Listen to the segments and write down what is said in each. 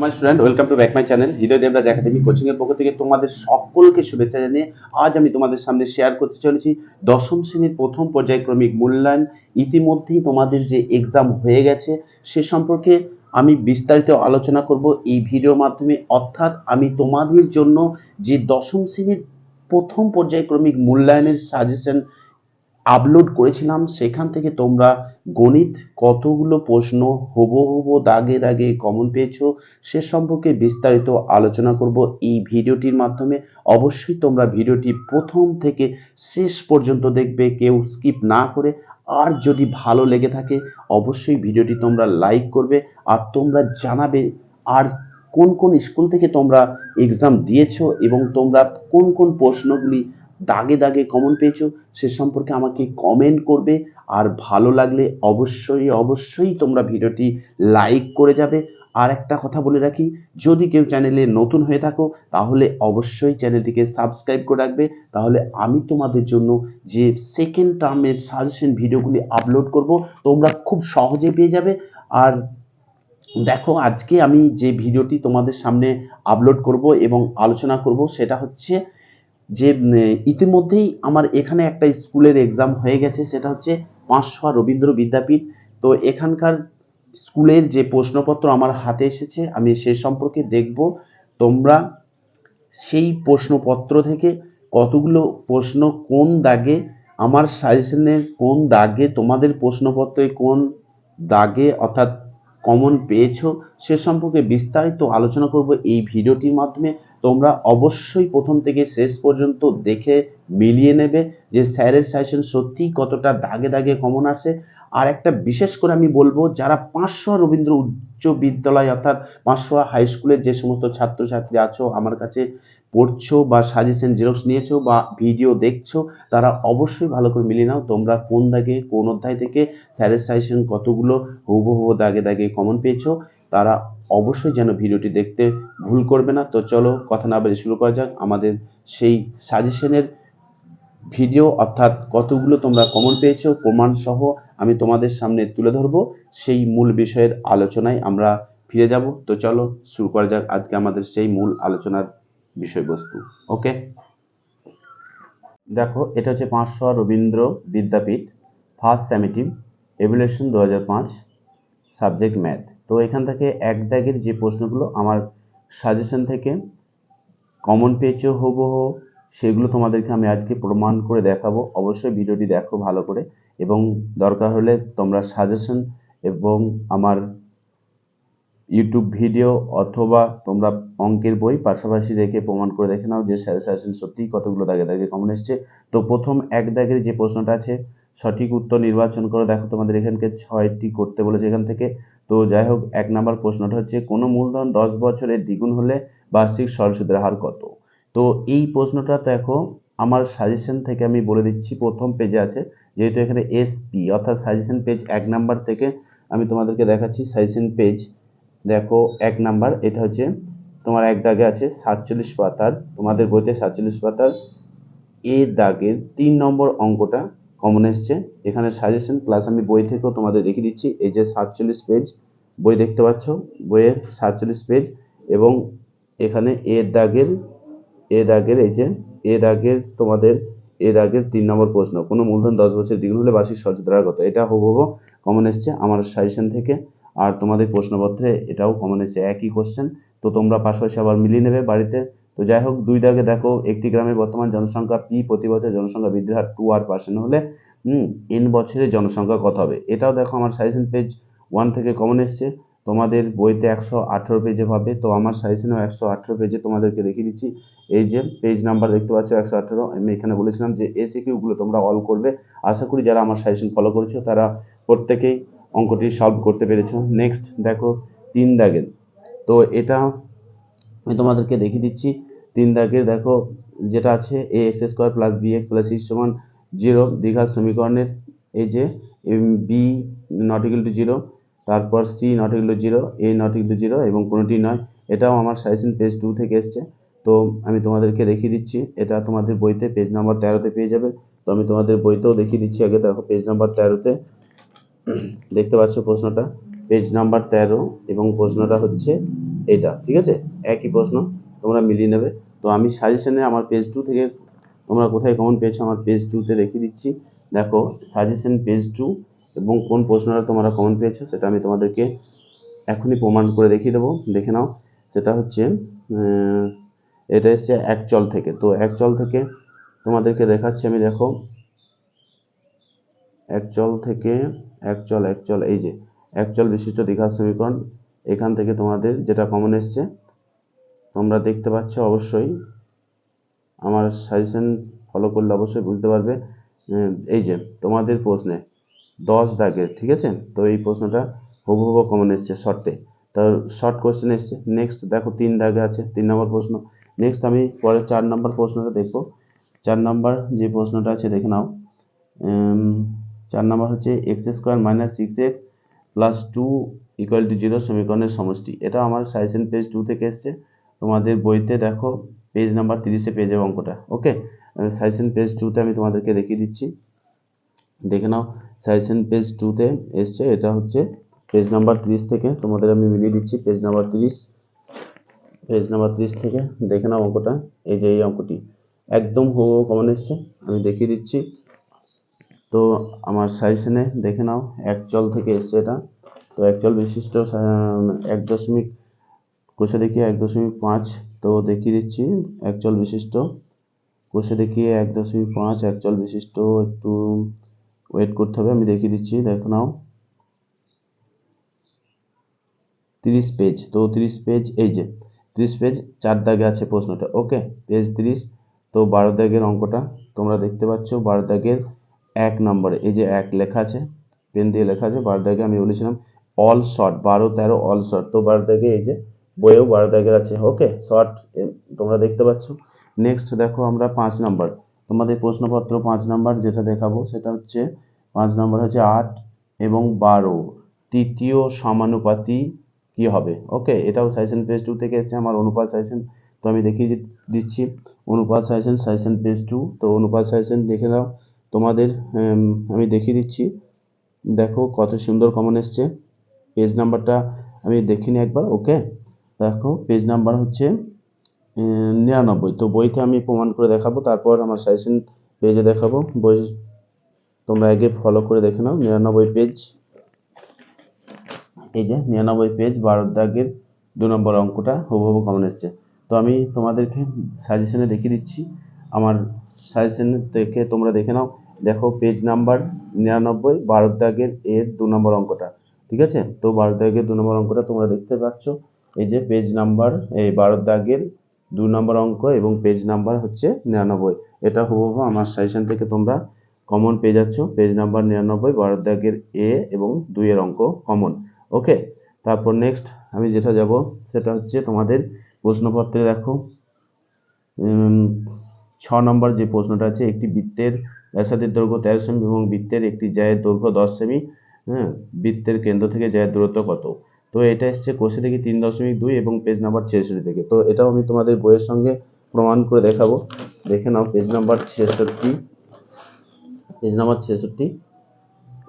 My student, welcome to back my channel Hriday Debraj academy coaching এর পক্ষ থেকে তোমাদের সকলকে শুভেচ্ছা জানিয়ে আজ আমি তোমাদের সামনে শেয়ার করতে চলেছি দশম শ্রেণীর প্রথম পর্যায়ক্রমিক মূল্যায়ন। ইতিমধ্যেই তোমাদের যে এক্সাম হয়ে গেছে সে সম্পর্কে আমি বিস্তারিত আলোচনা করব এই ভিডিওর মাধ্যমে। অর্থাৎ আমি তোমাদের জন্য যে দশম শ্রেণীর প্রথম পর্যায়ক্রমিক মূল্যায়নের সাজেশন আপলোড করেছিলাম সেখান থেকে তোমরা গণিত কতগুলো প্রশ্ন হুবহু দাগে দাগে কমন পেয়েছো সে সম্পর্কে বিস্তারিত আলোচনা করব এই ভিডিওটির মাধ্যমে। অবশ্যই তোমরা ভিডিওটি প্রথম থেকে শেষ পর্যন্ত দেখবে, কেউ স্কিপ না করে। আর যদি ভালো লেগে থাকে অবশ্যই ভিডিওটি তোমরা লাইক করবে আর তোমরা জানাবে আর কোন কোন স্কুল থেকে তোমরা এক্সাম দিয়েছো এবং তোমরা কোন কোন প্রশ্নগুলি দাগে দাগে কমন পেয়েছো সে সম্পর্কে আমাকে কমেন্ট করবে। আর ভালো লাগলে অবশ্যই অবশ্যই তোমরা ভিডিওটি লাইক করে যাবে। আর একটা কথা বলে রাখি, যদি কেউ চ্যানেলে নতুন হয়ে থাকো তাহলে অবশ্যই চ্যানেলটিকে সাবস্ক্রাইব করে রাখবে, তাহলে আমি তোমাদের জন্য যে সেকেন্ড টার্মের সাজেশন ভিডিওগুলি আপলোড করব তোমরা খুব সহজে পেয়ে যাবে। আর দেখো, আজকে আমি যে ভিডিওটি তোমাদের সামনে আপলোড করব এবং আলোচনা করব সেটা হচ্ছে যে ইতিমধ্যেই আমার এখানে একটা স্কুলের এক্সাম হয়ে গেছে, সেটা হচ্ছে পাঁচশোয়া রবীন্দ্র বিদ্যাপীঠ। তো এখানকার স্কুলের যে প্রশ্নপত্র আমার হাতে এসেছে আমি সে সম্পর্কে দেখব। তোমরা সেই প্রশ্নপত্র থেকে কতগুলো প্রশ্ন কোন দাগে, আমার সাজেশনের কোন দাগে, তোমাদের প্রশ্নপত্রে কোন দাগে অর্থাৎ কমন পেয়েছো সে সম্পর্কে বিস্তারিত আলোচনা করব এই ভিডিওটির মাধ্যমে। তোমরা অবশ্যই প্রথম থেকে শেষ পর্যন্ত দেখে মিলিয়ে নেবে যে স্যারের সাজেশন সত্যিই কতটা দাগে দাগে কমন আসে। আর একটা বিশেষ করে আমি বলবো, যারা পাঁচশোয়া রবীন্দ্র উচ্চ বিদ্যালয় অর্থাৎ পাঁচশোয়া হাই স্কুলের যে সমস্ত ছাত্রছাত্রী আছো, আমার কাছে পড়ছো বা সাজেশন জেরক্স নিয়েছো বা ভিডিও দেখছো, তারা অবশ্যই ভালো করে মিলিয়ে নাও তোমরা কোন দাগে কোন অধ্যায় থেকে স্যারের সাজেশন কতগুলো হুবহু দাগে দাগে কমন পেয়েছো। তারা অবশ্যই যেন ভিডিওটি দেখতে ভুল করবে না। তো চলো কথা না বলে শুরু করা যাক আমাদের সেই সাজেশনের ভিডিও, অর্থাৎ কতগুলো তোমরা কমন পেয়েছো প্রমাণ সহ আমি তোমাদের সামনে তুলে ধরবো। সেই মূল বিষয়ের আলোচনায় আমরা ফিরে যাব। তো চলো শুরু করা যাক আজকে আমাদের সেই মূল আলোচনার বিষয়বস্তু। ওকে, দেখো এটা হচ্ছে Panchsowa Rabindra Vidyapith first summative evaluation 2005, subject math. তো এখান থেকে এক দাগের যে প্রশ্নগুলো আমার সাজেশন থেকে কমন পেয়েছো হুবহু সেগুলো তোমাদেরকে আমি আজকে প্রমাণ করে দেখাবো। অবশ্যই ভিডিওটি দেখো ভালো করে এবং দরকার হলে তোমরা সাজেশন এবং আমার ইউটিউব ভিডিও অথবা তোমরা অঙ্কের বই পাশাপাশি রেখে প্রমাণ করে দেখে নাও যে সাজেশন সত্যিই কতগুলো দাগে দাগে কমন এসছে। তো প্রথম এক দাগের যে প্রশ্নটা আছে, সঠিক উত্তর নির্বাচন করো। দেখো তোমাদের এখানকে 6টি করতে বলেছে এখান থেকে। তো যাই হোক, এক নাম্বার প্রশ্নটা হচ্ছে কোনো মূলধন 10 বছরে দ্বিগুণ হলে বার্ষিক সরল সুদের হার কত। তো এই প্রশ্নটা দেখো আমার সাজেশন থেকে আমি বলে দিচ্ছি, প্রথম পেজে আছে, যেহেতু এখানে এসপি অর্থাৎ সাজেশন পেজ 1 নাম্বার থেকে আমি তোমাদেরকে দেখাচ্ছি। সাজেশন পেজ দেখো 1 নাম্বার, এটা হচ্ছে তোমার এক দাগে আছে 47 পাতার, তোমাদের বইতে 47 পাতার এ দাগের 3 নম্বর অঙ্কটা কমন এসছে। এখানে সাজেশন প্লাস আমি বই থেকেও তোমাদের দেখিয়ে দিচ্ছি। এই যে 47 পেজ বই দেখতে পাচ্ছ, বইয়ের 47 পেজ এবং এখানে এ দাগের এই যে তোমাদের এ দাগের 3 নম্বর প্রশ্ন, কোনো মূলধন 10 বছর দ্বিগুণ হলে বার্ষিক সরল সুদের হার কত। এটা হুবহু কমন এসছে আমার সাজেশন থেকে। আর তোমাদের প্রশ্নপত্রে এটাও কমন এসছে, একই কোশ্চেন। তো তোমরা পাশাপাশি আবার মিলিয়ে নেবে বাড়িতে। তো যাই হোক, 2 দাগে দেখো একটি গ্রামের বর্তমান জনসংখ্যা পি, প্রতি বছর জনসংখ্যা বৃদ্ধির হার 2% হলে এন বছরের জনসংখ্যা কত হবে। এটাও দেখো আমার সাজেশন পেজ 1 থেকে কমন এসছে। তোমাদের বইতে 118 পেজে পাবে, তো আমার সাজেশনেও 118 পেজে তোমাদেরকে দেখিয়ে দিচ্ছি। এই যে পেজ নাম্বার দেখতে পাচ্ছ 118। আমি এখানে বলেছিলাম যে এসিকিউ গুলো তোমরা অল করবে। আশা করি যারা আমার সাজেশন ফলো করেছো তারা প্রত্যেকেই অঙ্কটি সলভ করতে পেরেছো। নেক্সট দেখো 3 দাগের, তো এটা আমি তোমাদেরকে দেখিয়ে দিচ্ছি। 3 দাগের দেখো যেটা আছে A X square plus B X plus C সমান 0 দ্বিঘাত সমীকরণের এই যে বি নট ইকুয়াল টু 0, তারপর C not equal to 0, A not equal to 0 এবং কোনোটি নয়। এটাও আমার সাজেশন পেজ 2 থেকে এসছে। তো আমি তোমাদেরকে দেখিয়ে দিচ্ছি, এটা তোমাদের বইতে পেজ নাম্বার 13তে পেয়ে যাবে। তো আমি তোমাদের বইতেও দেখিয়ে দিচ্ছি। আগে দেখো পেজ নাম্বার 13তে দেখতে পাচ্ছ প্রশ্নটা, পেজ নাম্বার 13 এবং প্রশ্নটা হচ্ছে এটা ঠিক আছে, একই প্রশ্ন, তোমরা মিলিয়ে নেবে। তো আমি সাজেশনে আমার পেজ 2 থেকে তোমরা কোথায় কমন পেয়েছো আমার পেজ 2 তে দেখিয়ে দিচ্ছি। দেখো সাজেশন পেজ 2 এবং কোন প্রশ্নটা তোমরা কমন পেয়েছো সেটা আমি তোমাদেরকে এখনই প্রমাণ করে দেখিয়ে দেবো, দেখে নাও। সেটা হচ্ছে এটা এসছে একচল থেকে। তো একচল থেকে তোমাদেরকে দেখাচ্ছি আমি, দেখো একচল থেকে, একচল এই যে একচল বিশিষ্ট দ্বিঘাত সমীকরণ, এখান থেকে তোমাদের যেটা কমন এসছে তোমরা দেখতে পাচ্ছ অবশ্যই, আমার সাজেশন ফলো করলে অবশ্যই বুঝতে পারবে। এই যে তোমাদের প্রশ্নে 10 দাগের, ঠিক আছে, তো এই প্রশ্নটা হুবহু কমন এসছে শর্টে, তার শর্ট কোশ্চেন এসছে। নেক্সট দেখো 3 দাগে আছে 3 নম্বর প্রশ্ন। নেক্সট আমি পরে 4 নম্বর প্রশ্নটা দেখবো। 4 নম্বর যে প্রশ্নটা আছে দেখে নাও। 4 নম্বর হচ্ছে x square minus 6x plus 2 equal to 0 সমীকরণের সমষ্টি। এটা আমার সাজেশন পেজ 2 থেকে এসছে, তোমাদের বইতে দেখো পেজ নাম্বার 30-এ পেয়ে যাবে অঙ্কটা। ওকে, সাজেশন পেজ 2-তে আমি তোমাদেরকে দেখিয়ে দিচ্ছি, দেখে নাও। সাজেশন পেজ 2-তে এসছে, এটা হচ্ছে পেজ নাম্বার 30 থেকে, তোমাদের আমি মিলিয়ে দিচ্ছি পেজ নাম্বার 30, পেজ নাম্বার 30 থেকে দেখে নাও অঙ্কটা। এই যে এই অঙ্কটি একদম হুবহু কমন এসছে, আমি দেখিয়ে দিচ্ছি। তো আমার সাজেশনে দেখে নাও একচল থেকে এসছে এটা। তো একচল বিশিষ্ট 1 দশমিক কোষে দেখিয়ে 1.5, তো দেখিয়ে দিচ্ছি একচল বিশিষ্ট কোষে দেখিয়ে 1.5 একচল বিশিষ্ট, একটু ওয়েট করতে হবে, আমি দেখিয়ে দিচ্ছি, দেখো নাও 30 পেজ। তো 30 পেজ, এই যে 30 পেজ 4 দাগে আছে প্রশ্নটা। ওকে, পেজ 30। তো 12 দাগের অঙ্কটা তোমরা দেখতে পাচ্ছ, 12 দাগের 1 নম্বরে এই যে 1 লেখা আছে, পেন দিয়ে লেখা আছে 12 দাগে। আমি বলেছিলাম অল শর্ট, 12-13 অল শর্ট, তো 12 দাগে এই যে বইয়েও 12 দাগের আছে। ওকে, শর্ট তোমরা দেখতে পাচ্ছ। নেক্সট দেখো আমরা 5 নাম্বার, তোমাদের প্রশ্নপত্র 5 নাম্বার যেটা দেখাবো সেটা হচ্ছে 5 নাম্বার হচ্ছে 8 এবং 12 তৃতীয় সমানুপাতি কি হবে। ওকে, এটাও সাজেশন পেজ 2 থেকে এসেছে, আমার অনুপাত সাজেশন। তো আমি দেখিয়ে দিচ্ছি অনুপাত সাজেশন, সাজেশন পেজ 2। তো অনুপাত সাজেশন দেখে নাও তোমাদের, আমি দেখিয়ে দিচ্ছি, দেখো কত সুন্দর কমন এসছে। পেজ নাম্বারটা আমি দেখিনি একবার। ওকে, দেখো পেজ নাম্বার হচ্ছে 99। তো বইতে আমি প্রমাণ করে দেখাবো, তারপর আমার সাজেশন পেজে দেখাবো। বই তোমরা আগে ফলো করে দেখে নাও। 99 পেজ, এই যে 99 পেজ 12 দাগের 2 নম্বর অঙ্কটা হুবহু কমন এসছে। তো আমি তোমাদেরকে সাজেশনে দেখিয়ে দিচ্ছি, আমার সাজেশন থেকে তোমরা দেখে নাও। দেখো পেজ নাম্বার 99 12 দাগের এর 2 নম্বর অঙ্কটা, ঠিক আছে। তো 12 দাগের 2 নম্বর অঙ্কটা তোমরা দেখতে পাচ্ছ, এই যে পেজ নাম্বার এই 12 দাগের 2 নম্বর অঙ্ক এবং পেজ নাম্বার হচ্ছে 99। এটা হুবহু আমার সাজেশন থেকে তোমরা কমন পেয়ে যাচ্ছ, পেজ নাম্বার 99 12 দাগের এ এবং 2 এর অঙ্ক কমন। ওকে, তারপর নেক্সট আমি যেটা যাব সেটা হচ্ছে তোমাদের প্রশ্নপত্রে দেখো 6 নম্বর যে প্রশ্নটা আছে, একটি বৃত্তের ব্যাসার্ধের দৈর্ঘ্য 13 সেমি এবং বৃত্তের একটি জ্যায়ের দৈর্ঘ্য 10 সেমি, হ্যাঁ, বৃত্তের কেন্দ্র থেকে জ্যায়ের দূরত্ব কত। তো এটা এসছে কোষে থেকে 3.2 এবং পেজ নাম্বার 66 থেকে। তো এটাও আমি তোমাদের বইয়ের সঙ্গে প্রমাণ করে দেখাবো, দেখে নাও পেজ নাম্বার 66, পেজ নাম্বার 66,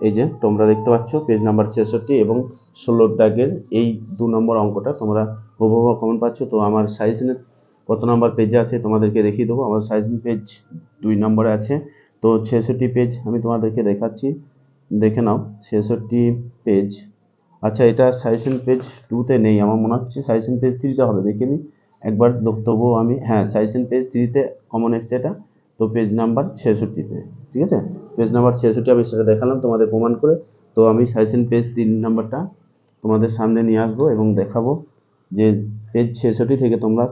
এই যে তোমরা দেখতে পাচ্ছ পেজ নাম্বার 66 এবং 16 দাগের এই 2 নম্বর অঙ্কটা তোমরা হুবহু কমন পাচ্ছ। তো আমার সাজেশনের কত নাম্বার পেজে আছে তোমাদেরকে দেখিয়ে দেবো, আমার সাজেশন পেজ 2 নম্বরে আছে। তো 66 পেজ আমি তোমাদেরকে দেখাচ্ছি, দেখে নাও 66 পেজ। আচ্ছা, এটা সাজেশন পেজ 2-তে নেই, আমার মনে হচ্ছে সাজেশন পেজ 3-তে হবে, দেখে নিই একবার। তবুও আমি, হ্যাঁ, সাজেশন পেজ 3-তে কমন এসছে এটা। তো পেজ নাম্বার 66-তে, ঠিক আছে, পেজ নাম্বার 66 আমি সেটা দেখালাম তোমাদের প্রমাণ করে। তো আমি সাজেশন পেজ 3 নাম্বারটা তোমাদের সামনে নিয়ে আসবো এবং দেখাবো যে পেজ 66 থেকে তোমরা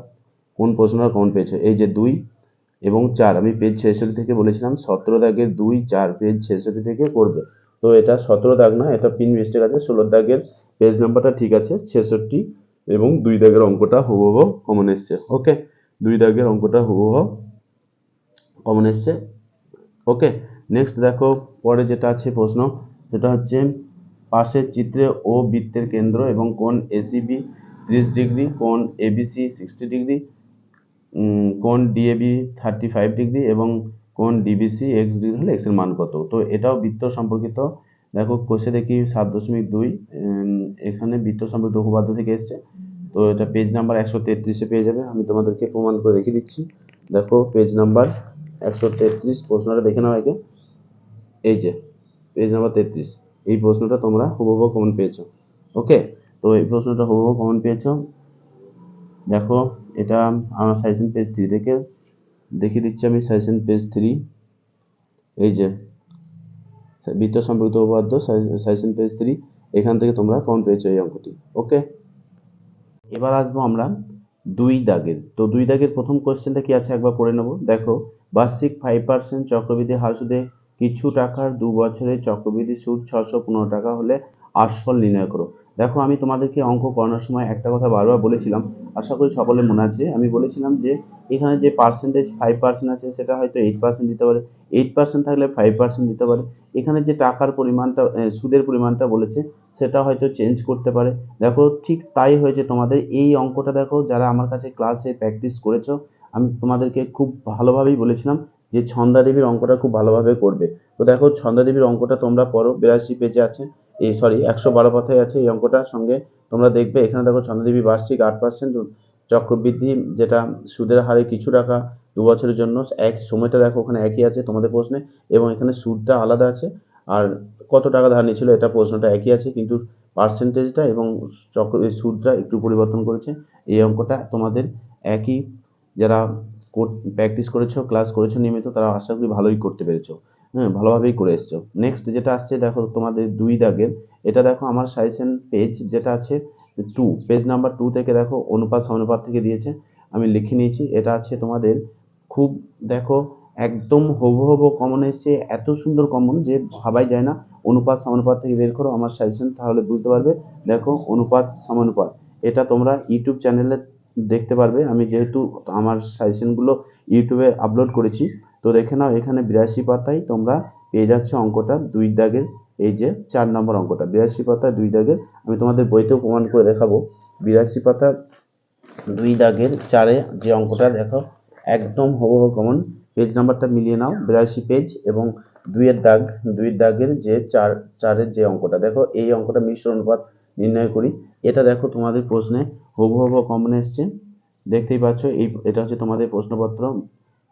কোন প্রশ্নটা কমন পেয়েছো। এই যে 2 এবং 4, আমি পেজ 66 থেকে বলেছিলাম 17 দাগের 2 4 পেজ 66 থেকে করবে। তো এটা 17 দাগ না, এটা পিন মিস্টেক আছে, 16 দাগের পেজ নাম্বারটা ঠিক আছে 66 এবং 2 দাগের অঙ্কটা হুবহু কমন এসছে। ওকে, 2 দাগের অঙ্কটা হুবহু কমন এসছে। ওকে, নেক্সট দেখো পরে যেটা আছে প্রশ্ন, সেটা হচ্ছে পাশের চিত্রে ও বৃত্তের কেন্দ্র এবং কোণ এসিবি 30 ডিগ্রি, কোণ এবিসি 60 ডিগ্রি, কোণ ডিএবি 35 ডিগ্রি এবং কোণ ডিবিসি এক্স ডিগ্রি হলে এক্স এর মান কত। তো এটাও বৃত্ত সম্পর্কিত। দেখো কোষে দেখি 7.2, এখানে বৃত্ত সম্পর্কিত উপপাদ্য থেকে এসছে। তো এটা পেজ নাম্বার 133-এ পেয়ে যাবে। আমি তোমাদেরকে প্রমাণ করে দেখিয়ে দিচ্ছি। দেখো পেজ নাম্বার 133, প্রশ্নটা দেখে নাও আগে। এই যে পেজ নাম্বার 33, এই প্রশ্নটা তোমরা হুবহু কমন পেয়েছো। ওকে, তো এই প্রশ্নটা হুবহু কমন পেয়েছো। দেখো এটা আমার সাজেশন পেজ 3 থেকে দেখিয়ে দিচ্ছি আমি। সাজেশন পেজ 3, এই যে বৃত্ত সম্পর্কিত উপপাদ্য, সাজেশন পেজ 3, এখান থেকে তোমরা কমন পেয়েছো এই অঙ্কটি। ওকে, এবার আসবো আমরা 2 দাগের। তো 2 দাগের প্রথম কোশ্চেনটা কি আছে একবার পড়ে নেব। দেখো, বার্ষিক 5% চক্রবৃদ্ধি হার সুদে কিছু টাকার 2 বছরের চক্রবৃদ্ধি সুদ 615 টাকা হলে আসল নির্ণয় করো। দেখো, আমি তোমাদেরকে অঙ্ক করানোর সময় একটা কথা বারবার বলেছিলাম, আশা করি সকলের মনে আছে। আমি বলেছিলাম যে এখানে যে পার্সেন্টেজ 5% আছে সেটা হয়তো 8% দিতে পারে, 8% থাকলে 5% দিতে পারে। এখানে যে টাকার পরিমাণটা, সুদের পরিমাণটা বলেছে সেটা হয়তো চেঞ্জ করতে পারে। দেখো ঠিক তাই হয়েছে তোমাদের এই অঙ্কটা। দেখো, যারা আমার কাছে ক্লাসে প্র্যাকটিস করেছো, আমি তোমাদেরকে খুব ভালোভাবেই বলেছিলাম যে ছন্দাদেবীর অঙ্কটা খুব ভালোভাবে করবে। তো দেখো, ছন্দাদেবীর অঙ্কটা তোমরা পড়ো, 82 পেজে আছে, এই সরি 112 পাতায় আছে এই অঙ্কটার সঙ্গে। তোমরা দেখবে এখানে দেখো ছন্দাদেবী বার্ষিক 8% চক্রবৃদ্ধি, যেটা সুদের হারে কিছু টাকা 2 বছরের জন্য, এক সময়টা দেখো ওখানে একই আছে তোমাদের প্রশ্নে, এবং এখানে সুদটা আলাদা আছে। আর কত টাকা ধার নিয়েছিল এটা প্রশ্নটা একই আছে, কিন্তু পার্সেন্টেজটা এবং সুদটা একটু পরিবর্তন করেছে। এই অঙ্কটা তোমাদের একই, যারা প্র্যাকটিস করেছো, ক্লাস করেছো নিয়মিত, তারা আশা করি ভালোই করতে পেরেছো। হ্যাঁ, ভালোভাবেই করে এসছো। নেক্সট যেটা আসছে দেখো তোমাদের 2 দাগের, এটা দেখো আমার সাজেশন পেজ যেটা আছে 2, পেজ নাম্বার 2 থেকে দেখো অনুপাত সমানুপাত থেকে দিয়েছে, আমি লিখে নিয়েছি। এটা আছে তোমাদের খুব, দেখো একদম হুবহু কমন এসছে, এত সুন্দর কমন যে ভাবাই যায় না। অনুপাত সমানুপাত থেকে বের করো আমার সাজেশন, তাহলে বুঝতে পারবে। দেখো অনুপাত সমানুপাত, এটা তোমরা ইউটিউব চ্যানেলে দেখতে পারবে। আমি যেহেতু আমার সাজেশনগুলো ইউটিউবে আপলোড করেছি, তো দেখে নাও এখানে 82 পাতায় তোমরা পেয়ে যাচ্ছ অঙ্কটা 2 দাগের। এই যে 4 নম্বর অঙ্কটা 82 পাতায় 2 দাগের, আমি তোমাদের বইতেও প্রমাণ করে দেখাবো। 82 পাতা 2 দাগের 4-এ যে অঙ্কটা দেখো একদম হুবহু কমন। পেজ নাম্বারটা মিলিয়ে নাও, 82 পেজ এবং 2-এর দাগ, 2 দাগের যে 4-এর যে অঙ্কটা দেখো, এই অঙ্কটা মিশ্র অনুপাত নির্ণয় করি। এটা দেখো তোমাদের প্রশ্নে হুবহু কমন এসছে, দেখতেই পাচ্ছ। এটা হচ্ছে তোমাদের প্রশ্নপত্র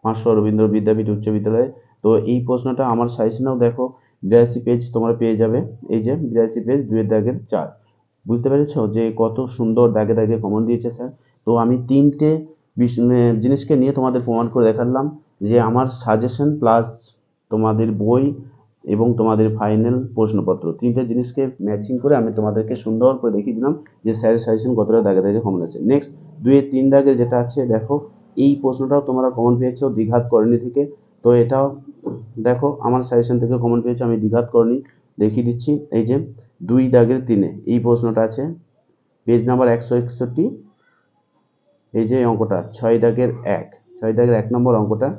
500 রবীন্দ্র বিদ্যাপীঠ উচ্চ বিদ্যালয়ে। তো এই প্রশ্নটা আমার সাজেশনেও দেখো 82 পেজ তোমরা পেয়ে যাবে। এই যে 82 পেজ 2-এর দাগের 4, বুঝতে পেরেছো যে কত সুন্দর দাগে দাগে কমন দিয়েছে স্যার। তো আমি 3টে জিনিসকে নিয়ে তোমাদের প্রমাণ করে দেখালাম যে আমার সাজেশন প্লাস তোমাদের বই এবং তোমাদের ফাইনাল প্রশ্নপত্র, 3টে জিনিসকে ম্যাচিং করে আমি তোমাদেরকে সুন্দর করে দেখিয়ে দিলাম যে স্যারের সাজেশন কতটা দাগে দাগে কমন আছে। নেক্সট 2-এর 3 দাগের যেটা আছে দেখো, এই প্রশ্নটাও তোমরা কমন পেয়েছো দ্বিঘাত করণী থেকে। তো এটাও দেখো আমার সাজেশন থেকে কমন পেয়েছো, আমি দ্বিঘাত করণী দেখিয়ে দিচ্ছি। এই যে 2 দাগের 3-এ এই প্রশ্নটা আছে পেজ নাম্বার 161, এই যে অঙ্কটা 6 দাগের 1, 6 দাগের 1 নম্বর অঙ্কটা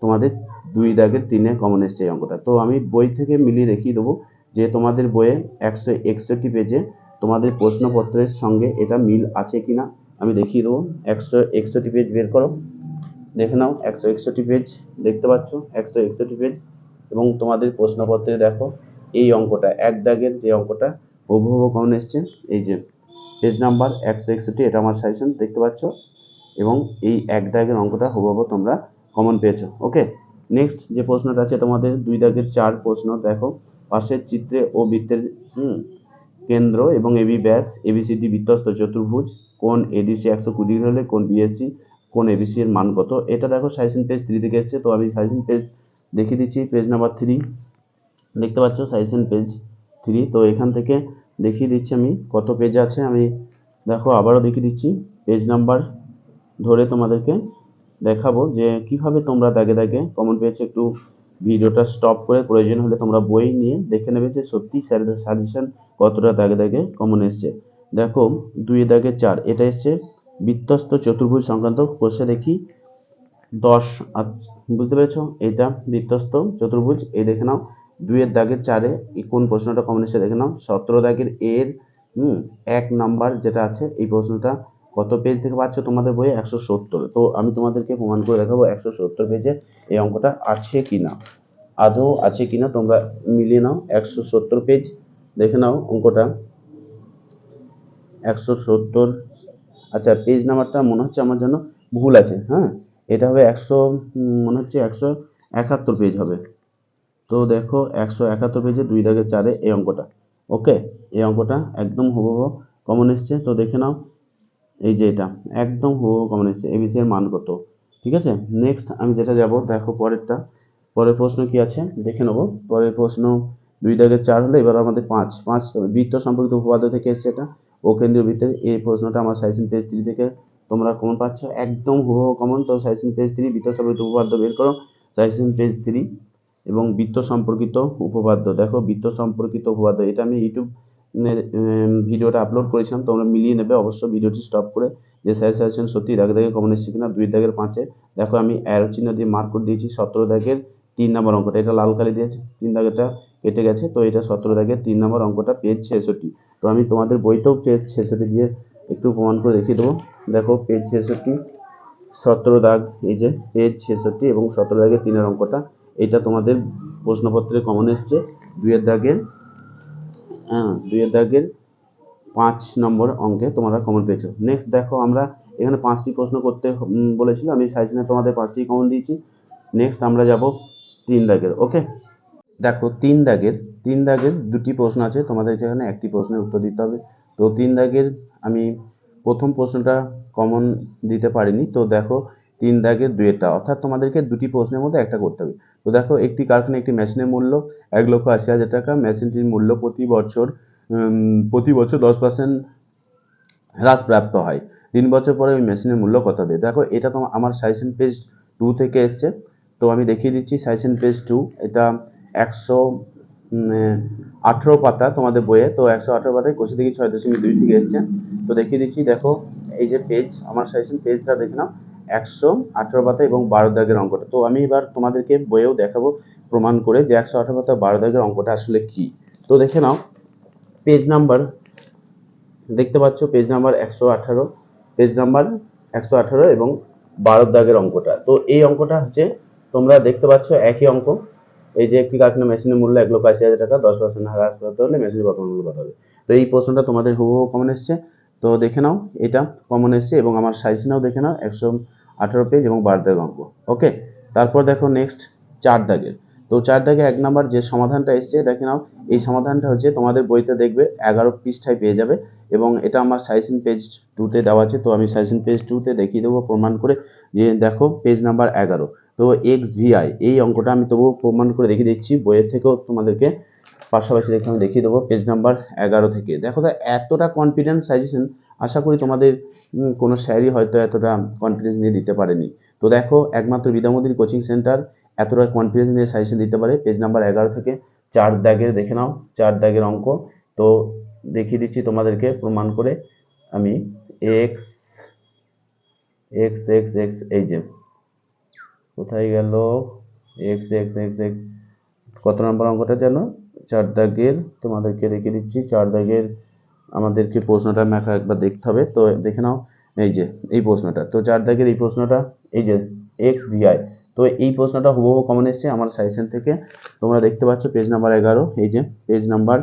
তোমাদের 2 দাগের 3-এ কমন এসছে এই অঙ্কটা। তো আমি বই থেকে মিলিয়ে দেখিয়ে দেবো যে তোমাদের বইয়ে 161 পেজে তোমাদের প্রশ্নপত্রের সঙ্গে এটা মিল আছে কিনা আমি দেখিয়ে দেবো। 161 পেজ বের করো, দেখে নাও 161 পেজ দেখতে পাচ্ছ, 161 পেজ, এবং তোমাদের প্রশ্নপত্রে দেখো এই অঙ্কটা 1 দাগের যে অঙ্কটা হুবহু কমন এসছে। এই যে পেজ নাম্বার 161, এটা আমার সাজেশন দেখতে পাচ্ছ, এবং এই 1 দাগের অঙ্কটা হুবহু তোমরা কমন পেয়েছো। ওকে, নেক্সট যে প্রশ্নটা আছে তোমাদের 2 দাগের 4 প্রশ্ন দেখো, পাশের চিত্রে ও বৃত্তের কেন্দ্র এবং এবি ব্যাস এবিসিডি বৃত্তস্থ চতুর্ভুজ, কোণ এডিসি 120 ডিগ্রি হলে কোণ বিএসি কোণ এবিসি এর মান কত। এটা দেখো সাজেশন পেজ 3 থেকে এসেছে। তো আমি সাজেশন পেজ দেখিয়ে দিচ্ছি, পেজ নাম্বার 3 দেখতে পাচ্ছ, সাজেশন পেজ 3। তো এখান থেকে দেখিয়ে দিচ্ছি আমি কত পেজ আছে, আমি দেখো আবারও দেখিয়ে দিচ্ছি পেজ নাম্বার ধরে তোমাদেরকে দেখাবো যে কিভাবে তোমরা দাগে দাগে কমন পেয়েছো। একটু ভিডিওটা স্টপ করে প্রয়োজন হলে তোমরা বই নিয়ে দেখে নেবে যে সত্যি স্যারের সাজেশন কতটা দাগে দাগে কমন এসছে। দেখো 2 দাগের 4, এটা এসছে বৃত্তস্থ চতুর্ভুজ সংক্রান্ত কোষে দেখি 10, বুঝতে পেরেছো, এটা বৃত্তস্থ চতুর্ভুজ। এই দেখে নাও 2 দাগের 4-এ কোন প্রশ্নটা কমন এসছে দেখে নাও, 17 দাগের এর 1 নাম্বার যেটা আছে এই প্রশ্নটা কত পেজ থেকে পাচ্ছ তোমাদের বইয়ে 170। তো আমি তোমাদেরকে প্রমাণ করে দেখাবো 170 পেজে এই অঙ্কটা আছে কিনা, আদৌ আছে কিনা তোমরা মিলিয়ে নাও। 170 পেজ দেখে নাও অঙ্কটা 170, আচ্ছা পেজ নাম্বারটা মনে হচ্ছে আমার জন্য ভুল আছে, হ্যাঁ এটা হবে 100, মনে হচ্ছে 171 পেজ হবে। তো দেখো 171 পেজে 2 দাগে 4-এ এই অঙ্কটা। ওকে, এই অঙ্কটা একদম হুবহু কমন এসছে। তো দেখে নাও, এই যে এটা একদম হুবহু কমন এসছে, এবিসি এর মান কত। ঠিক আছে, নেক্সট আমি যেটা যাব, দেখো পরেরটা, পরের প্রশ্ন কি আছে দেখে নেবো। পরের প্রশ্ন 2 দাগে 4 হলে এবার আমাদের পাঁচ পাঁচ বৃত্ত সম্পর্কিত উপপাদ্য থেকে এসছে এটা, ও কেন্দ্রীয় বৃত্তের। এই প্রশ্নটা আমার সাজেশন পেজ 3 থেকে তোমরা কমন পাচ্ছ, একদম হুবহু কমন। তো সাজেশন পেজ 3 বৃত্ত সম্পর্কিত উপপাদ্য বের করো, সাজেশন পেজ 3 এবং বৃত্ত সম্পর্কিত উপপাদ্য। দেখো বৃত্ত সম্পর্কিত উপপাদ্য, এটা আমি ইউটিউব ভিডিওটা আপলোড করেছিলাম, তোমরা মিলিয়ে নেবে অবশ্যই ভিডিওটি স্টপ করে, যে স্যার সাজেশন সত্যি দাগে দাগে কমন এসেছে কিনা। 2 দাগের 5-এ দেখো আমি অ্যারো চিহ্ন দিয়ে মার্ক করে দিয়েছি 17 দাগের 3 নম্বর অঙ্কটা, এটা লাল কালি দিয়েছে, 3 দাগেরটা কেটে গেছে। তো এটা 17 দাগের 3 নম্বর অঙ্কটা, পেজ 66। তো আমি তোমাদের বইতেও পেজ 66 দিয়ে একটু প্রমাণ করে দেখিয়ে দেবো। দেখো পেজ 66, 17 দাগ, এই যে পেজ 66 এবং 17 দাগের 3-এর অঙ্কটা, এটা তোমাদের প্রশ্নপত্রে কমন এসছে 2-এর দাগের 5 নম্বর অঙ্কে তোমরা কমন পেয়েছো। নেক্সট দেখো আমরা এখানে 5টি প্রশ্ন করতে বলেছিল, আমি সাজেশনে তোমাদের 5টি কমন দিয়েছি। নেক্সট আমরা যাব 3 দাগের। ওকে, দেখো 3 দাগের 2টি প্রশ্ন আছে, তোমাদেরকে এখানে একটি প্রশ্নের উত্তর দিতে হবে। তো 3 দাগের আমি প্রথম প্রশ্নটা কমন দিতে পারিনি। তো দেখো 3 দাগের 2-এটা, অর্থাৎ তোমাদেরকে 2টি প্রশ্নের মধ্যে একটা করতে হবে। তো দেখো একটি কারখানায় একটি মেশিনের মূল্য 1,80,000 টাকা, মেশিনটির মূল্য প্রতি বছর 10% হ্রাসপ্রাপ্ত হয়। 3 বছর পরে ওই মেশিনের মূল্য কত হবে। দেখো এটা তো আমার সাজেশন পেজ 2 থেকে এসছে। তো আমি দেখিয়ে দিচ্ছি সাজেশন পেজ 2, এটা 118 পাতা তোমাদের বইয়ে। তো 118 পাতায় কোষে থেকে 6.2 থেকে এসছে। তো দেখিয়ে দিচ্ছি, দেখো এই যে পেজ, আমার সাজেশন পেজটা দেখে নাও, 118 পাতা এবং 12 দাগের অঙ্কটা। তো আমি এবার তোমাদেরকে বইয়েও দেখাবো প্রমাণ করে যে 118 পাতা 12 দাগের অঙ্কটা আসলে কি। তো দেখে নাও, পেজ নাম্বার দেখতে পাচ্ছ, পেজ নাম্বার 118, পেজ নাম্বার 118 এবং 12 দাগের অঙ্কটা। তো এই অঙ্কটা হচ্ছে তোমরা দেখতে পাচ্ছ একই অঙ্ক, এই যে একটি কারখানা মেশিনের মূল্য 1,80,000 টাকা, 10% হ্রাস করতে হলে মেশিনের বর্তমান মূল্য কত হবে। তো এই প্রশ্নটা তোমাদের হুবহু কমন এসছে। তো দেখে নাও এটা কমন এসছে এবং আমার সাজেশনেও দেখে নাও 118 পেজ এবং 12 দাগের অঙ্ক। ওকে, তারপর দেখো নেক্সট 4 দাগের। তো 4 দাগে 1 নম্বর যে সমাধানটা এসছে দেখে নাও, এই সমাধানটা হচ্ছে তোমাদের বইতে দেখবে 11 পৃষ্ঠায় পেয়ে যাবে এবং এটা আমার সাজেশন পেজ 2-তে দেওয়া আছে। তো আমি সাজেশন পেজ 2-তে দেখিয়ে দেবো প্রমাণ করে, যে দেখো পেজ নাম্বার 11। তো এক্স ভিআই, এই অঙ্কটা আমি তবুও প্রমাণ করে দেখিয়ে দিচ্ছি, বইয়ের থেকেও তোমাদেরকে পাশাপাশি রেখে আমি দেখিয়ে দেবো পেজ নাম্বার 11 থেকে। দেখো তো এতটা কনফিডেন্স সাজেশন আশা করি তোমাদের কোনো স্যারই হয়তো এতটা কনফিডেন্স নিয়ে দিতে পারেনি। তো দেখো একমাত্র বিদ্যামন্দির কোচিং সেন্টার এতটা কনফিডেন্স নিয়ে সাজেশন দিতে পারে। পেজ নাম্বার 11 থেকে 4 দাগের দেখে নাও, 4 দাগের অঙ্ক। তো দেখিয়ে দিচ্ছি তোমাদেরকে প্রমাণ করে আমি, এক্স এক্স এক্স এক্স, এই যে কোথায় গেল এক্স এক্স এক্স এক্স, কত নম্বর অঙ্কটা যেন, 4 দাগের, তোমাদেরকে দেখিয়ে দিচ্ছি 4 দাগের। আমাদেরকে প্রশ্নটা আমি একবার দেখতে হবে। তো দেখে নাও, এই যে এই প্রশ্নটা, তো 4 দাগের এই প্রশ্নটা, এই যে এক্স ভিআই। তো এই প্রশ্নটা হুবহু কমন এসছে আমার সাজেশন থেকে, তোমরা দেখতে পাচ্ছ পেজ নাম্বার 11, এই যে পেজ নাম্বার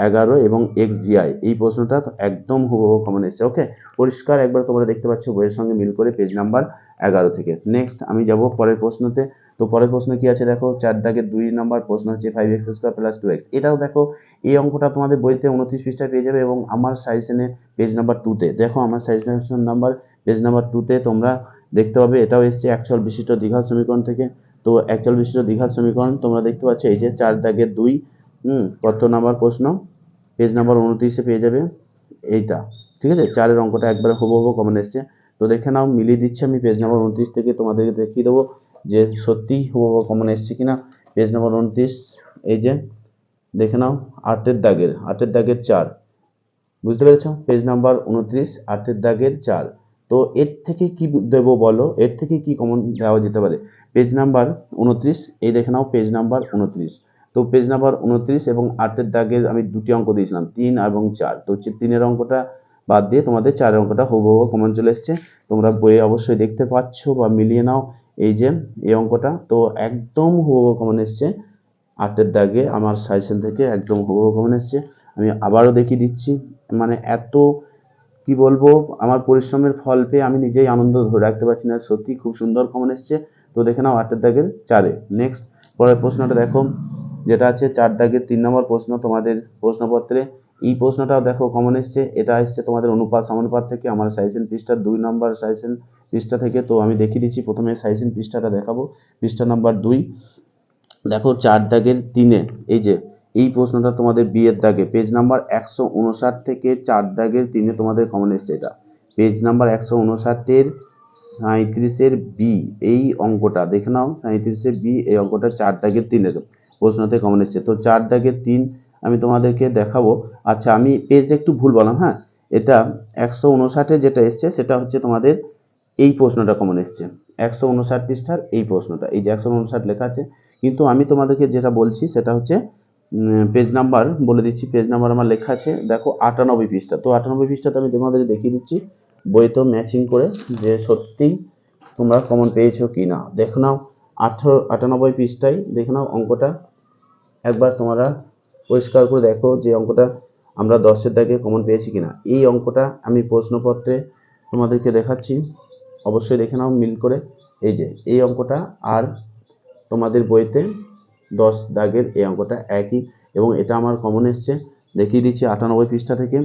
11 এবং এক্স ভিআই, এই প্রশ্নটা একদম হুবহু কমন এসছে। ওকে, পরিষ্কার একবার তোমরা দেখতে পাচ্ছ বইয়ের সঙ্গে মিল করে পেজ নাম্বার 11 থেকে। নেক্সট আমি যাব পরের প্রশ্নতে। তো পরের প্রশ্ন কি আছে দেখো, 4 দাগের 2 নম্বর প্রশ্ন হচ্ছে 5x² + 2x। এটাও দেখো এই অঙ্কটা তোমাদের বইতে 29 পৃষ্ঠায় পেয়ে যাবে এবং আমার সাজেশনে পেজ নাম্বার 2-তে। দেখো আমার সাজেশন নাম্বার পেজ নাম্বার 2-তে তোমরা দেখতে পাবে, এটাও এসছে একচল বিশিষ্ট দ্বিঘাত সমীকরণ থেকে। তো একচল বিশিষ্ট দ্বিঘাত সমীকরণ তোমরা দেখতে পাচ্ছ, এই যে 4 দাগের 2, কত নাম্বার প্রশ্ন, পেজ নাম্বার 29-এ পেয়ে যাবে এইটা। ঠিক আছে, 4-এর অঙ্কটা একবারে হুবহু কমন এসছে। তো দেখে নাও, মিলিয়ে দিচ্ছি আমি পেজ নাম্বার 29 থেকে তোমাদেরকে দেখিয়ে দেবো যে সত্যিই হুবহু কমন এসছে কিনা। পেজ নাম্বার 29, এই যে দেখে নাও, 8-এর দাগের 4, বুঝতে পেরেছ, পেজ নাম্বার 29, 8-এর দাগের 4। তো এর থেকে কি দেব বলো, এর থেকে কি কমন দেওয়া যেতে পারে। পেজ নাম্বার 29, এই দেখে নাও পেজ নাম্বার 29। তো পেজ নাম্বার 29 এবং 8-এর দাগের আমি 2টি অঙ্ক দিয়েছিলাম, 3 এবং 4। তো হচ্ছে 3-এর অঙ্কটা বাদ দিয়ে তোমাদের 4-এর অঙ্কটা হুবহু কমন চলে এসছে। তোমরা বইয়ে অবশ্যই দেখতে পাচ্ছ বা মিলিয়ে নাও, এই যে এই অঙ্কটা তো একদম হুবহু কমন এসছে 8-এর দাগে আমার সাজেশন থেকে, একদম হুবহু কমন এসছে। আমি আবারও দেখিয়ে দিচ্ছি, মানে এত কি বলবো, আমার পরিশ্রমের ফল পেয়ে আমি নিজেই আনন্দ ধরে রাখতে পারছি না, সত্যি খুব সুন্দর কমন এসছে। তো দেখে নাও 8 দাগের 4-এ। নেক্সট পরের প্রশ্নটা দেখো, যেটা আছে 4 দাগের 3 নম্বর প্রশ্ন তোমাদের প্রশ্নপত্রে। এই প্রশ্নটাও দেখো কমন এসছে, এটা এসছে তোমাদের অনুপাত সমানুপাত থেকে, আমার সাজেশন পৃষ্ঠা 2 নম্বর সাজেশন পৃষ্ঠা থেকে। তো আমি দেখিয়ে দিচ্ছি, প্রথমে সাজেশন পৃষ্ঠাটা দেখাবো, পৃষ্ঠা নাম্বার 2। দেখো 4 দাগের 3-এ এই যে এই প্রশ্নটা তোমাদের বি এর দাগে পেজ নাম্বার 159 থেকে 4 দাগের 3-এ তোমাদের কমন এসছে। এটা পেজ নাম্বার 159-এর 37-এর বি, এই অঙ্কটা দেখে নাও, 37-এর বি এই অঙ্কটা 4 দাগের 3-এর প্রশ্নতে কমন এসছে। তো 4 দাগের 3 আমি তোমাদেরকে দেখাবো। আচ্ছা, আমি পেজটা একটু ভুল বললাম, হ্যাঁ, এটা 159-এ যেটা এসছে সেটা হচ্ছে তোমাদের এই প্রশ্নটা কমন এসছে, 159 পৃষ্ঠার এই প্রশ্নটা, এই যে 159 লেখা আছে। কিন্তু আমি তোমাদেরকে যেটা বলছি সেটা হচ্ছে পেজ নাম্বার বলে দিচ্ছি, পেজ নাম্বার আমার লেখা আছে দেখো 98 পৃষ্ঠা। তো 98 পৃষ্ঠাতে আমি তোমাদের দেখিয়ে দিচ্ছি বইতে ম্যাচিং করে যে সত্যিই তোমরা কমন পেয়েছো কি না। দেখো নাও 98 পৃষ্ঠায় দেখে নাও অঙ্কটা, একবার তোমরা পরিষ্কার করে দেখো যে অঙ্কটা আমরা 10-এর দাগে কমন পেয়েছি কিনা। এই অঙ্কটা আমি প্রশ্নপত্রে তোমাদেরকে দেখাচ্ছি, অবশ্যই দেখে নাও মিল করে। এই যে এই অঙ্কটা আর তোমাদের বইতে 10 দাগের এই অঙ্কটা একই, এবং এটা আমার কমন এসছে, দেখিয়ে দিচ্ছি 98 পৃষ্ঠা থেকে।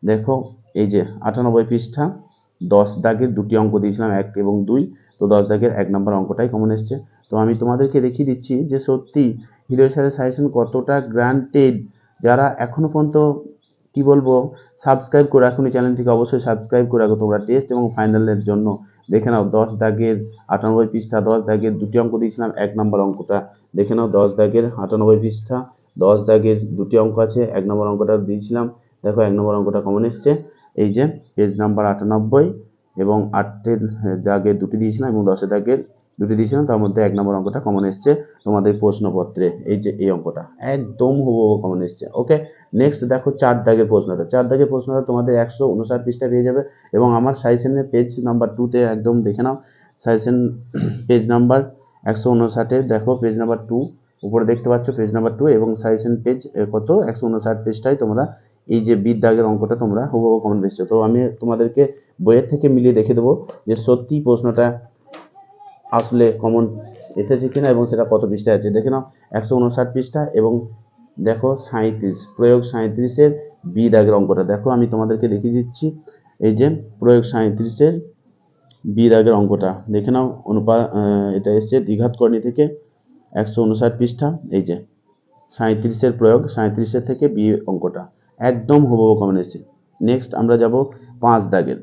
দেখো এই যে 98 পৃষ্ঠা 10 দাগের দুটি অঙ্ক দিয়েছিলাম, 1 এবং 2। তো 10 দাগের 1 নম্বর অঙ্কটাই কমন এসছে। তো আমি তোমাদেরকে দেখিয়ে দিচ্ছি যে সত্যি হৃদয় স্যারের সাজেশন কতটা গ্রান্টেড। যারা এখনো পর্যন্ত কি বলবো সাবস্ক্রাইব করে রাখুনি চ্যানেলটিকে, অবশ্যই সাবস্ক্রাইব করে রাখো তোমরা টেস্ট এবং ফাইনালের জন্য। দেখে নাও 10 দাগের 98 পৃষ্ঠা 10 দাগের দুটি অঙ্ক দিয়েছিলাম, 1 নম্বর অঙ্কটা দেখে নাও 10 দাগের 98 পৃষ্ঠা 10 দাগের দুটি অঙ্ক আছে, 1 নম্বর অঙ্কটা দিয়েছিলাম। দেখো 1 নম্বর অঙ্কটা কমন এসছে, এই যে পেজ নাম্বার 98 এবং 8 দাগের দুটি দিয়েছিলাম এবং 10 দাগের দুটি দিয়েছিলাম, তার মধ্যে 1 নম্বর অঙ্কটা কমন এসছে তোমাদের প্রশ্নপত্রে। এই যে এই অঙ্কটা একদম হুবহু কমন এসছে। ওকে, নেক্সট দেখো 4 দাগের প্রশ্নটা, 4 দাগের প্রশ্নটা তোমাদের 159 পৃষ্ঠা পেয়ে যাবে, এবং আমার সাজেশনের পেজ নাম্বার 2-তে একদম দেখে নাও, সাজেশন পেজ নাম্বার 159-এ দেখো পেজ নাম্বার 2 উপরে দেখতে পাচ্ছ, পেজ নাম্বার 2 এবং সাজেশন পেজ কত 159 পৃষ্ঠায় তোমরা এই যে বি দাগের অঙ্কটা তোমরা হুবহু কমন পেয়েছো। তো আমি তোমাদেরকে বইয়ের থেকে মিলিয়ে দেখে দেবো যে সত্যি প্রশ্নটা আসলে কমন এসেছে কিনা এবং সেটা কত পৃষ্ঠায় আছে। দেখে নাও 159 পৃষ্ঠা এবং দেখো 37 প্রয়োগ 37-এর বি দাগের অঙ্কটা দেখো, আমি তোমাদেরকে দেখিয়ে দিচ্ছি। এই যে প্রয়োগ 37-এর বি দাগের অঙ্কটা দেখে নাও, এটা এসছে দ্বিঘাতকরণী থেকে 159 পৃষ্ঠা, এই যে 37-এর প্রয়োগ 37-এর থেকে বি অঙ্কটা একদম হুবহু কমন এসেছে। নেক্সট আমরা যাব 5 দাগের।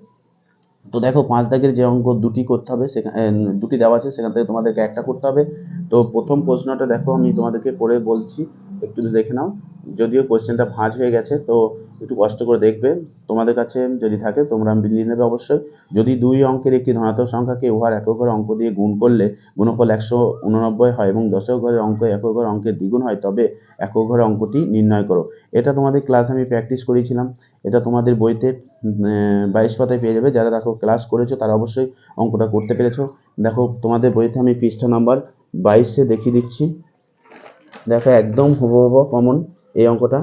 তো দেখো 5 দাগের যে অঙ্ক দুটি করতে হবে, সেখানে দুটি দেওয়া আছে, সেখান থেকে তোমাদেরকে একটা করতে হবে। তো প্রথম প্রশ্নটা দেখো আমি তোমাদেরকে পড়ে বলছি, একটু দেখে নাও, যদিও কোশ্চেনটা ভাঁজ হয়ে গেছে তো একটু কষ্ট করে দেখবে, তোমাদের কাছে যদি থাকে তোমরা মিলিয়ে নেবে অবশ্যই। যদি 2 অঙ্কের একটি ধনাত্মক সংখ্যাকে উহার একক ঘরের অঙ্ক দিয়ে গুণ করলে গুণফল 189 হয় এবং দশক ঘরের অঙ্ক একক ঘরের অঙ্কের দ্বিগুণ হয়, তবে একক ঘরের অঙ্কটি নির্ণয় করো। এটা তোমাদের ক্লাস আমি প্র্যাকটিস করেছিলাম, এটা তোমাদের বইতে 22 পাতায় পেয়ে যাবে। যারা দেখো ক্লাস করেছো তারা অবশ্যই অঙ্কটা করতে পেরেছো। দেখো তোমাদের বইতে আমি পৃষ্ঠা নাম্বার 22-এ দেখিয়ে দিচ্ছি, দেখো একদম হুবহু কমন এই অঙ্কটা।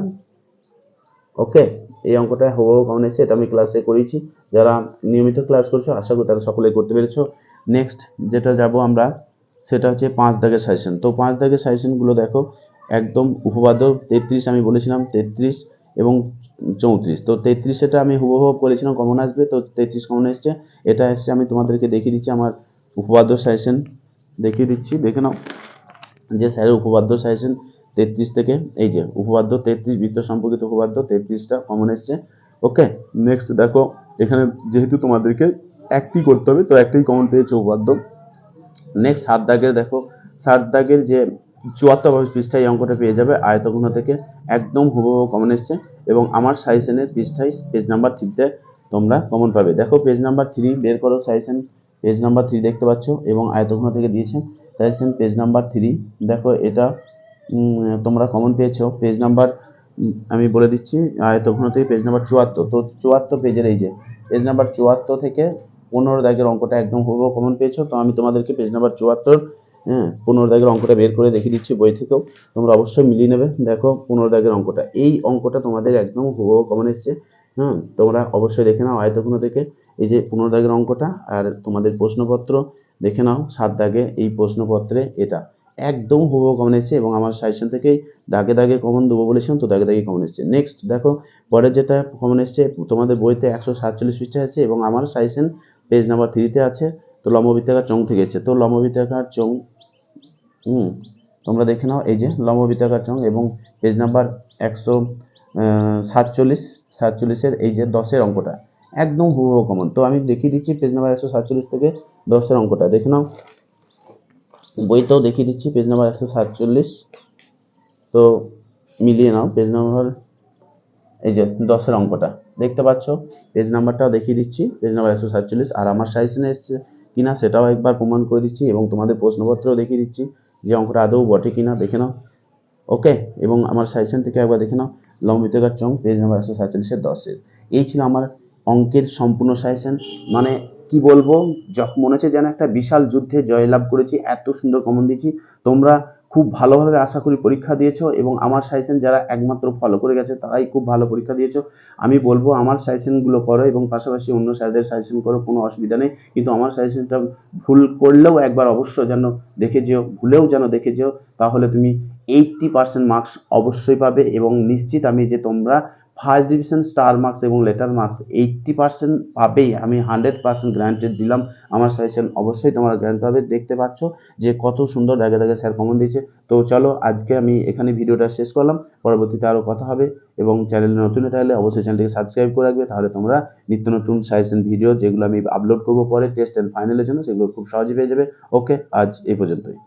ওকে, এই অঙ্কটা হুবহু কমন এসে, এটা আমি ক্লাসে করেছি, যারা নিয়মিত ক্লাস করছো আশা করি তারা সকলেই করতে পেরেছো। নেক্সট যেটা যাব আমরা সেটা হচ্ছে 5 দাগের সাজেশন। তো 5 দাগের সাজেশনগুলো দেখো একদম উপপাদ্য 33 আমি বলেছিলাম, 33 এবং 34। তো 33-এটা আমি হুবহু বলেছিলাম কমন আসবে, তো 33 কমন এসছে। এটা এসছে, আমি তোমাদেরকে দেখিয়ে দিচ্ছি আমার উপপাদ্য সাজেশন দেখিয়ে দিচ্ছি, দেখে নাও যে স্যারের উপপাদ্য সাজেশন 33 থেকে, এই যে উপপাদ্য 33 বৃত্ত সম্পর্কিত উপপাদ্য 33টা কমন এসছে। ওকে, নেক্সট দেখো এখানে যেহেতু তোমাদেরকে একটি করতে হবে তো একটাই কমন পেয়েছে উপপাদ্য। নেক্সট 7 দাগের দেখো, 7 দাগের যে 74 পৃষ্ঠায় অঙ্কটা পেয়ে যাবে আয়তঘন থেকে, একদম হুবহু কমন এসছে, এবং আমার সাজেশনের পৃষ্ঠায় পেজ নাম্বার 3-তে তোমরা কমন পাবে। দেখো পেজ নাম্বার 3 বের করো, সাজেশন পেজ নাম্বার 3 দেখতে পাচ্ছ এবং আয়তঘন থেকে দিয়েছে সাজেশন পেজ নাম্বার 3। দেখো এটা তোমরা কমন পেয়েছো পেজ নাম্বার, আমি বলে দিচ্ছি আয়তঘন থেকে পেজ নাম্বার 74। তো 74 পেজের এই যে পেজ নাম্বার 74 থেকে 15 দাগের অঙ্কটা একদম হুবহু কমন পেয়েছো। তো আমি তোমাদেরকে পেজ নাম্বার 74 15 দাগের অঙ্কটা বের করে দেখিয়ে দিচ্ছি বই থেকেও, তোমরা অবশ্যই মিলিয়ে নেবে। দেখো 15 দাগের অঙ্কটা, এই অঙ্কটা তোমাদের একদম হুবহু কমন এসছে, তোমরা অবশ্যই দেখে নাও আয়তঘন থেকে এই যে 15 দাগের অঙ্কটা, আর তোমাদের প্রশ্নপত্র দেখে নাও 7 দাগে এই প্রশ্নপত্রে এটা একদম হুবহু কমন এসেছে, এবং আমার সাজেশন থেকেই দাগে দাগে কমন দেবো বলেছিলাম, তো দাগে দাগে কমন এসেছে। নেক্সট দেখো পরের যেটা কমন এসেছে, তোমাদের বইতে 147 পৃষ্ঠা আছে এবং আমার সাজেশন পেজ নাম্বার 3-তে আছে। তো লম্ববৃত্তাকার চোঙ থেকে এসেছে, তো লম্ববৃত্তাকার চোঙ তোমরা দেখে নাও এই যে লম্ববৃত্তাকার চোঙ, এবং পেজ নাম্বার 147 এই যে 10-এর অঙ্কটা একদম হুবহু কমন। তো আমি দেখিয়ে দিচ্ছি পেজ নাম্বার 147 থেকে 10-এর অঙ্কটা দেখে নাও, বইতেও দেখিয়ে দিচ্ছি পেজ নাম্বার 147, তো মিলিয়ে নাও পেজ নাম্বার এই যে 10-এর অঙ্কটা দেখতে পাচ্ছ, পেজ নাম্বারটাও দেখিয়ে দিচ্ছি পেজ নাম্বার 147, আর আমার সাজেশনে এসছে কিনা সেটাও একবার প্রমাণ করে দিচ্ছি, এবং তোমাদের প্রশ্নপত্রও দেখিয়ে দিচ্ছি যে অঙ্কটা আদৌ বটে কিনা দেখে নাও। ওকে, এবং আমার সাজেশন থেকে একবার দেখে নাও লম্ববৃত্তাকার চোঙ পেজ নাম্বার 147-এর 10-এর। এই ছিল আমার অঙ্কের সম্পূর্ণ সাজেশন। মানে কি বলবো, যখন মনে হচ্ছে যেন একটা বিশাল যুদ্ধে জয়লাভ করেছি, এত সুন্দর কমন দিয়েছি। তোমরা খুব ভালোভাবে আশা করি পরীক্ষা দিয়েছো, এবং আমার সাজেশন যারা একমাত্র ফলো করে গেছে তারাই খুব ভালো পরীক্ষা দিয়েছো। আমি বলবো আমার সাজেশনগুলো করো, এবং পাশাপাশি অন্য স্যারদের সাজেশন করো, কোনো অসুবিধা নেই, কিন্তু আমার সাজেশনটা ভুল করলেও একবার অবশ্য যেন দেখে যেও, ভুলেও যেন দেখে যেও, তাহলে তুমি 80% মার্কস অবশ্যই পাবে, এবং নিশ্চিত আমি যে তোমরা ফার্স্ট ডিভিশন, স্টার মার্কস এবং লেটার মার্কস 80% পাবেই, আমি 100% গ্যারান্টেড দিলাম। আমার সাজেশন অবশ্যই তোমরা গ্যারান্টি পাবে। দেখতে পাচ্ছ যে কত সুন্দর দাগে দাগে স্যার কমন দিয়েছে। তো চলো আজকে আমি এখানে ভিডিওটা শেষ করলাম, পরবর্তীতে আরও কথা হবে, এবং চ্যানেলে নতুন হয়ে থাকলে অবশ্যই চ্যানেলটিকে সাবস্ক্রাইব করে রাখবে, তাহলে তোমরা নিত্য নতুন সাজেশন ভিডিও যেগুলো আমি আপলোড করবো পরে টেস্ট অ্যান্ড ফাইনালের জন্য, সেগুলো খুব সহজে পেয়ে যাবে। ওকে, আজ এই পর্যন্তই।